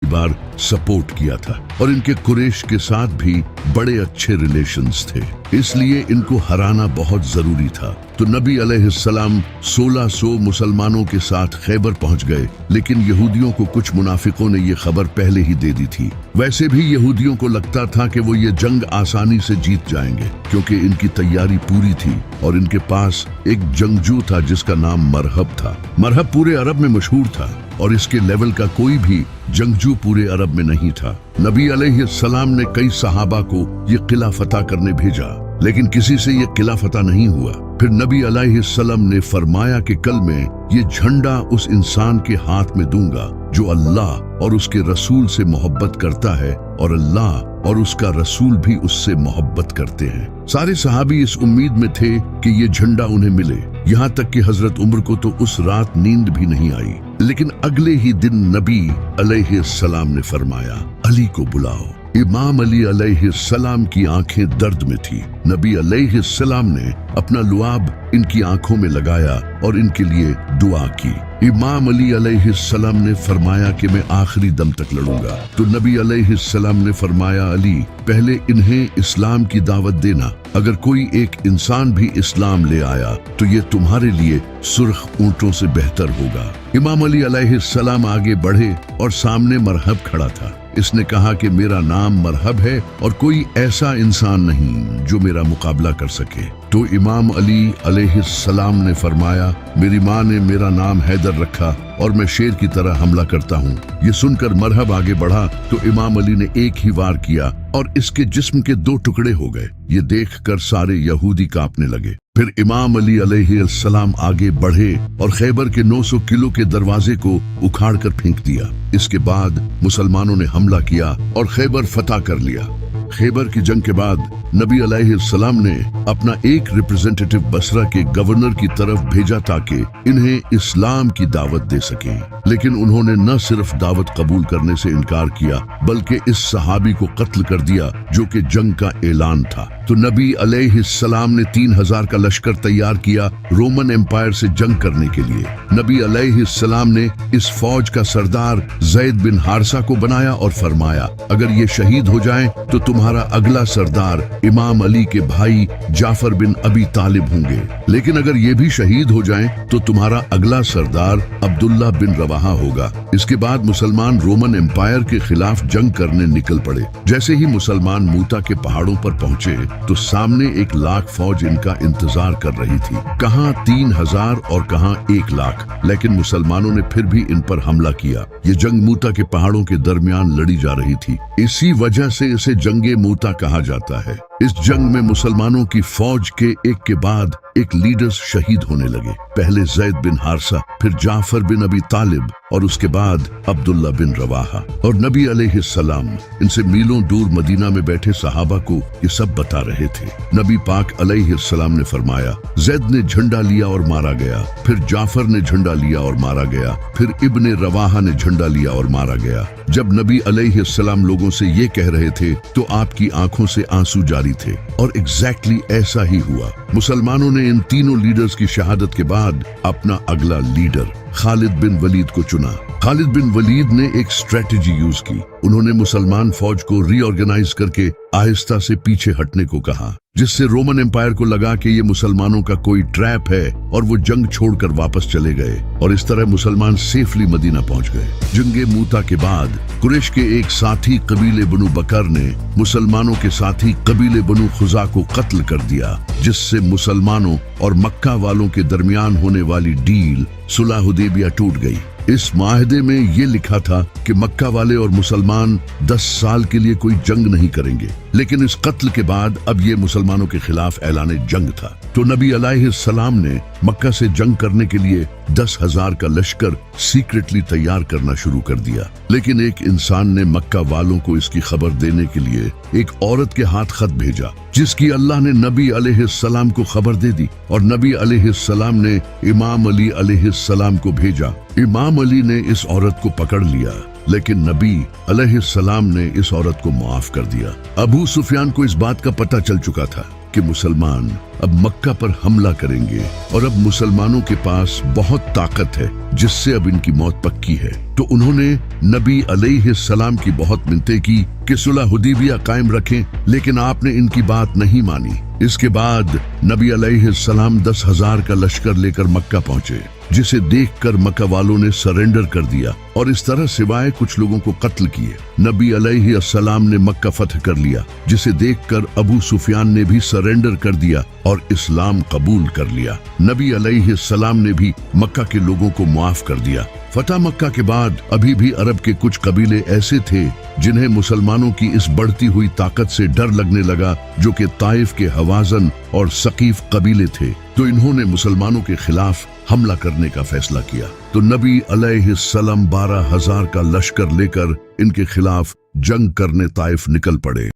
बार support किया था और इनके कुरैश के साथ भी बड़े अच्छे रिलेशंस थे, इसलिए इनको हराना बहुत जरूरी था। तो नबी अलैहिस्सलाम 1600 मुसलमानों के साथ खैबर पहुंच गए, लेकिन यहूदियों को कुछ मुनाफिकों ने ये खबर पहले ही दे दी थी। वैसे भी यहूदियों को लगता था कि वो ये जंग आसानी से जीत जाएंगे, क्योंकि इनकी तैयारी पूरी थी और इनके पास एक जंगजू था जिसका नाम मरहब था। मरहब पूरे अरब में मशहूर था और इसके लेवल का कोई भी जंगजू पूरे अरब में नहीं था। नबी अलैहिस्सलाम ने कई सहाबा को ये किला फतह करने भेजा, लेकिन किसी से ये किला फतह नहीं हुआ। फिर नबी अलैहिस्सलाम ने फरमाया कि कल मैं ये झंडा उस इंसान के हाथ में दूंगा जो अल्लाह और उसके रसूल से मोहब्बत करता है और अल्लाह और उसका रसूल भी उससे मोहब्बत करते हैं। सारे सहाबी इस उम्मीद में थे कि ये झंडा उन्हें मिले, यहाँ तक कि हजरत उमर को तो उस रात नींद भी नहीं आई। लेकिन अगले ही दिन नबी अलैहिस्सलाम ने फरमाया, अली को बुलाओ। इमाम अली अलैहिस्सलाम की आंखें दर्द में थी। नबी अलैहिस्सलाम ने अपना लुआब इनकी आंखों में लगाया और इनके लिए दुआ की। इमाम अली अलैहिस्सलाम ने फरमाया कि मैं आखिरी दम तक लड़ूंगा। तो नबी अलैहिस्सलाम ने फरमाया, अली पहले इन्हें इस्लाम की दावत देना। अगर कोई एक इंसान भी इस्लाम ले आया तो ये तुम्हारे लिए सुर्ख ऊंटों से बेहतर होगा। इमाम अली अलैहिस्सलाम आगे बढ़े और सामने मरहब खड़ा था। इसने कहा कि मेरा नाम मरहब है और कोई ऐसा इंसान नहीं जो मेरा मुकाबला कर सके। तो इमाम अली अलैहिस्सलाम ने फरमाया, मेरी माँ ने मेरा नाम हैदर रखा और मैं शेर की तरह हमला करता हूँ। ये सुनकर मरहब आगे बढ़ा तो इमाम अली ने एक ही वार किया और इसके जिस्म के 2 टुकड़े हो गए। ये देखकर सारे यहूदी कांपने लगे। फिर इमाम अली अलैहिस्सलाम आगे बढ़े और खैबर के 900 किलो के दरवाजे को उखाड़ कर फेंक दिया। इसके बाद मुसलमानों ने हमला किया और खैबर फतह कर लिया। खैबर की जंग के बाद नबी अलैहिस्सलाम ने अपना एक रिप्रेजेंटेटिव बसरा के गवर्नर की तरफ भेजा ताकि इन्हें इस्लाम की दावत दे सके, लेकिन उन्होंने न सिर्फ दावत कबूल करने से इनकार किया बल्कि इस सहाबी को कत्ल कर दिया जो कि जंग का ऐलान था। तो नबी अलैहिस्सलाम ने 3000 का लश्कर तैयार किया रोमन एम्पायर से जंग करने के लिए। नबी अलैहिस्सलाम ने इस फौज का सरदार ज़ैद बिन हारसा को बनाया और फरमाया, अगर ये शहीद हो जाएं तो तुम्हारा अगला सरदार इमाम अली के भाई जाफर बिन अबी तालिब होंगे, लेकिन अगर ये भी शहीद हो जाएं तो तुम्हारा अगला सरदार अब्दुल्ला बिन रवाहा होगा। इसके बाद मुसलमान रोमन एम्पायर के खिलाफ जंग करने निकल पड़े। जैसे ही मुसलमान मूता के पहाड़ों पर पहुंचे तो सामने 1 लाख फौज इनका इंतजार कर रही थी, कहां 3000 और कहां 1 लाख। लेकिन मुसलमानों ने फिर भी इन पर हमला किया। ये जंग मूता के पहाड़ों के दरमियान लड़ी जा रही थी, इसी वजह से इसे जंगे मूता कहा जाता है। इस जंग में मुसलमानों की फौज के एक के बाद एक लीडर्स शहीद होने लगे। पहले ज़ैद बिन हारसा, फिर जाफर बिन अबी तालिब और उसके बाद अब्दुल्ला बिन रवाहा। और नबी अलैहिस्सलाम इनसे मीलों दूर मदीना में बैठे सहाबा को ये सब बता रहे थे। नबी पाक अलैहिस्सलाम ने फरमाया, ज़ैद ने झंडा लिया और मारा गया, फिर जाफर ने झंडा लिया और मारा गया, फिर इब्ने रवाहा ने झंडा लिया और मारा गया। जब नबी अलैहिस्सलाम लोगों से ये कह रहे थे तो आपकी आंखों से आंसू जारी थे और एग्जैक्टली ऐसा ही हुआ। मुसलमानों ने इन तीनों लीडर्स की शहादत के बाद अपना अगला लीडर खालिद बिन वलीद को चुना। खालिद बिन वलीद ने एक स्ट्रेटजी यूज की। उन्होंने मुसलमान फौज को रीऑर्गेनाइज करके आहिस्ता से पीछे हटने को कहा, जिससे रोमन एम्पायर को लगा कि ये मुसलमानों का कोई ट्रैप है और वो जंग छोड़कर वापस चले गए और इस तरह मुसलमान सेफली मदीना पहुंच गए। जंगे मूता के बाद कुरैश के एक साथी कबीले बनु बकर ने मुसलमानों के साथी कबीले बनु खुजा को कत्ल कर दिया, जिससे मुसलमानों और मक्का वालों के दरमियान होने वाली डील सुलह हुदैबिया टूट गई। इस माहदे में ये लिखा था कि मक्का वाले और मुसलमान 10 साल के लिए कोई जंग नहीं करेंगे, लेकिन इस कत्ल के बाद अब ये मुसलमानों के खिलाफ ऐलान जंग था। तो नबी अलैहिस्सलाम ने मक्का से जंग करने के लिए 10,000 का लश्कर सीक्रेटली तैयार करना शुरू कर दिया। लेकिन एक इंसान ने मक्का वालों को इसकी खबर देने के लिए एक औरत के हाथ खत भेजा, जिसकी अल्लाह ने नबी अलैहिस्सलाम को खबर दे दी और नबी अलैहिस्सलाम ने इमाम अली अलैहिस्सलाम को भेजा। इमाम अली ने इस औरत को पकड़ लिया, लेकिन नबी अलैहिस्सलाम ने इस औरत को माफ कर दिया। अबू सुफियान को इस बात का पता चल चुका था कि मुसलमान अब मक्का पर हमला करेंगे और अब मुसलमानों के पास बहुत ताकत है, जिससे अब इनकी मौत पक्की है। तो उन्होंने नबी अलैहिस्सलाम की बहुत मिन्नतें की कि सुलह हुदैबिया कायम रखें, लेकिन आपने इनकी बात नहीं मानी। इसके बाद नबी अलैहिस्सलाम 10,000 का लश्कर लेकर मक्का पहुंचे, जिसे देखकर मक्का वालों ने सरेंडर कर दिया और इस तरह सिवाय कुछ लोगों को कत्ल किए। नबी अलैहिस्सलाम ने मक्का फतह कर लिया, जिसे देखकर अबू सुफियान ने भी सरेंडर कर दिया और इस्लाम कबूल कर लिया। नबी अलैहिस्सलाम ने भी मक्का के लोगों को मुआफ कर दिया। फतह मक्का के बाद अभी भी अरब के कुछ कबीले ऐसे थे जिन्हें मुसलमानों की इस बढ़ती हुई ताकत से डर लगने लगा, जो कि ताइफ के हवाजन और सकीफ कबीले थे। तो इन्होंने मुसलमानों के खिलाफ हमला करने का फैसला किया। तो नबी अलैहिस्सलाम 12,000 का लश्कर लेकर इनके खिलाफ जंग करने ताइफ निकल पड़े।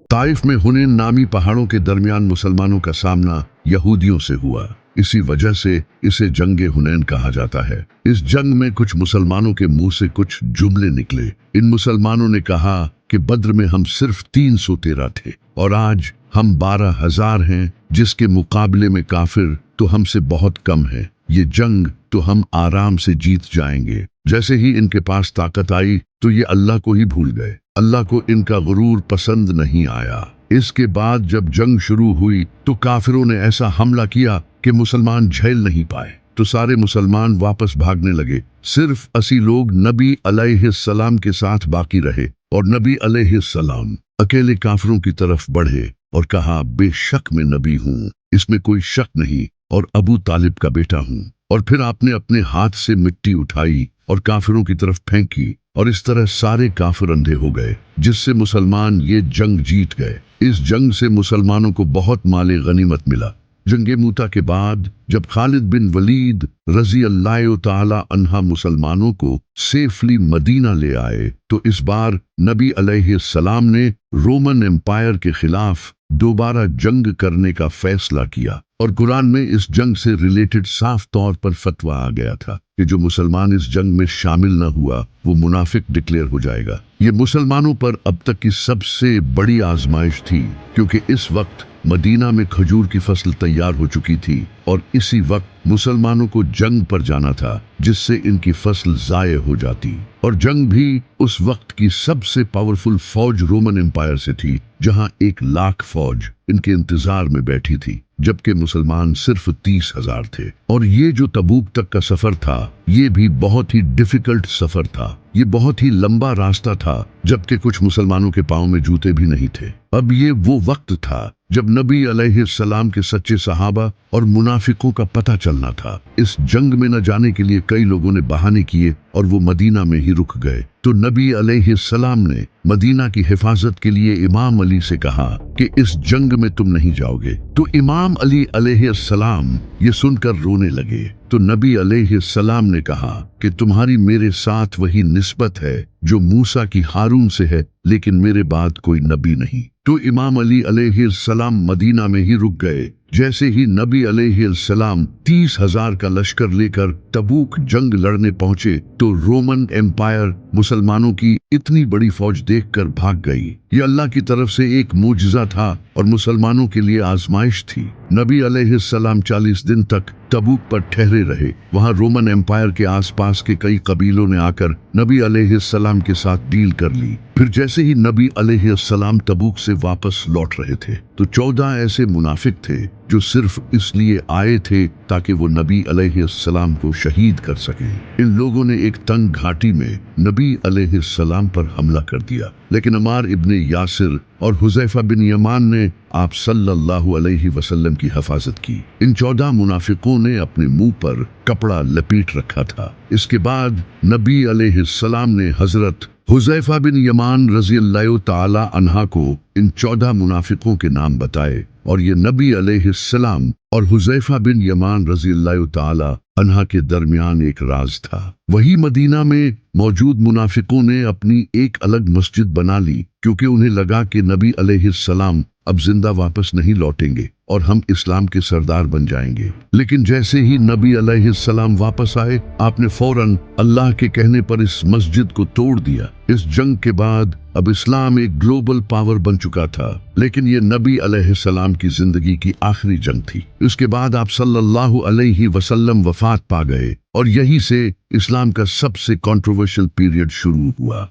ताइफ में हुनैन नामी पहाड़ों के दरमियान मुसलमानों का सामना यहूदियों से हुआ। इसी वजह से इसे जंगे हुनैन कहा जाता है। इस जंग में कुछ मुसलमानों के मुंह से कुछ जुमले निकले। इन मुसलमानों ने कहा कि बद्र में हम सिर्फ 313 थे और आज हम 12,000 हैं, जिसके मुकाबले में काफिर तो हमसे बहुत कम है। ये जंग तो हम आराम से जीत जाएंगे। जैसे ही इनके पास ताकत आई तो ये अल्लाह को ही भूल गए। अल्लाह को इनका गुरूर पसंद नहीं आया। इसके बाद जब जंग शुरू हुई तो काफिरों ने ऐसा हमला किया कि मुसलमान झेल नहीं पाए, तो सारे मुसलमान वापस भागने लगे। सिर्फ 80 लोग नबी अलैहिस्सलाम के साथ बाकी रहे और नबी अलैहिस्सलाम अकेले काफिरों की तरफ बढ़े और कहा, बेशक मैं नबी हूँ, इसमें कोई शक नहीं, और अबू तालिब का बेटा हूँ। और फिर आपने अपने हाथ से मिट्टी उठाई और काफिरों की तरफ फेंकी और इस तरह सारे काफिर अंधे हो गए, जिससे मुसलमान ये जंग जीत गए। इस जंग से मुसलमानों को बहुत माले गनीमत मिला। जंगे मूता के बाद जब खालिद बिन वलीद रजी अल्लाह ताला अन्हा मुसलमानों को सेफली मदीना ले आए, तो इस बार नबी अलैहिस्सलाम ने रोमन एम्पायर के खिलाफ दोबारा जंग करने का फैसला किया और कुरान में इस जंग से रिलेटेड साफ तौर पर फतवा आ गया था कि जो मुसलमान इस जंग में शामिल न हुआ वो मुनाफिक डिक्लेयर हो जाएगा। ये मुसलमानों पर अब तक की सबसे बड़ी आजमाइश थी, क्योंकि इस वक्त मदीना में खजूर की फसल तैयार हो चुकी थी और इसी वक्त मुसलमानों को जंग पर जाना था, जिससे इनकी फसल जाये हो जाती। और जंग भी उस वक्त की सबसे पावरफुल फौज रोमन एम्पायर से थी, जहां 1,00,000 फौज इनके इंतजार में बैठी थी, जबकि मुसलमान सिर्फ 30,000 थे। और ये जो तबूक तक का सफर था, ये भी बहुत ही डिफिकल्ट सफर था। ये बहुत ही लंबा रास्ता था, जबकि कुछ मुसलमानों के पाँव में जूते भी नहीं थे। अब ये वो वक्त था जब नबी अलैहिस्सलाम के सच्चे सहाबा और मुनाफिकों का पता चलना था। इस जंग में न जाने के लिए कई लोगों ने बहाने किए और वो मदीना में ही रुक गए। तो नबी अलैहिस्सलाम ने मदीना की हिफाजत के लिए इमाम अली से कहा कि इस जंग में तुम नहीं जाओगे। तो इमाम अली अलैहिस्सलाम ये सुनकर रोने लगे। तो नबी अलैहिस्सलाम ने कहा कि तुम्हारी मेरे साथ वही निस्बत है जो मूसा की हारून से है, लेकिन मेरे बाद कोई नबी नहीं। तो इमाम अली अलैहिस्सलाम मदीना में ही रुक गए। जैसे ही नबी अलैहिस्सलाम 30,000 का लश्कर लेकर तबूक जंग लड़ने पहुंचे, तो रोमन एम्पायर मुसलमानों की इतनी बड़ी फौज देखकर भाग गई। ये अल्लाह की तरफ से एक मुजज़ा था और मुसलमानों के लिए आजमाइश थी। नबी अलैहिस्सलाम 40 दिन तक तबूक पर ठहरे रहे। वहां रोमन एम्पायर के आसपास के कई कबीलों ने आकर नबी अलैहिस्सलाम के साथ डील कर ली। फिर जैसे ही नबी अलैहिस्सलाम तबूक से वापस लौट रहे थे, तो 14 ऐसे मुनाफिक थे जो सिर्फ इसलिए आए थे ताकि वो नबी अलैहिस्सलाम को शहीद कर सकें। इन लोगों ने एक तंग घाटी में नबी अलैहिस्सलाम पर हमला कर दिया, लेकिन अमार इब्ने यासिर और हुज़ैफा बिन यमान ने आप सल्लल्लाहु अलैहि वसल्लम की हिफाजत की। इन 14 मुनाफिकों ने अपने मुंह पर कपड़ा लपेट रखा था। इसके बाद नबी अलैहिस्सलाम ने हजरत हुज़ैफा बिन यमान रज़ी अल्लाह ताला अन्हा को इन 14 मुनाफिकों के नाम बताए, और ये नबी अलैहिस्सलाम और हुज़ैफा बिन यमान रज़ी अल्लाह ताला अन्हा के दरमियान एक राज था। वही मदीना में मौजूद मुनाफिकों ने अपनी एक अलग मस्जिद बना ली, क्योंकि उन्हें लगा कि नबी अलैहिस्सलाम اب زندہ واپس نہیں لوٹیں گے اور ہم اسلام کے سردار بن جائیں گے۔ لیکن جیسے ہی نبی علیہ السلام واپس آئے، آپ نے فوراً اللہ کے کہنے پر اس مسجد کو توڑ دیا۔ اس جنگ کے بعد اب اسلام ایک گلوبل پاور بن چکا تھا، لیکن یہ نبی علیہ السلام کی زندگی کی آخری جنگ تھی۔ اس کے بعد آپ صلی اللہ علیہ وسلم وفات پا گئے اور یہی سے اسلام کا سب سے کنٹروورشل پیریڈ شروع ہوا۔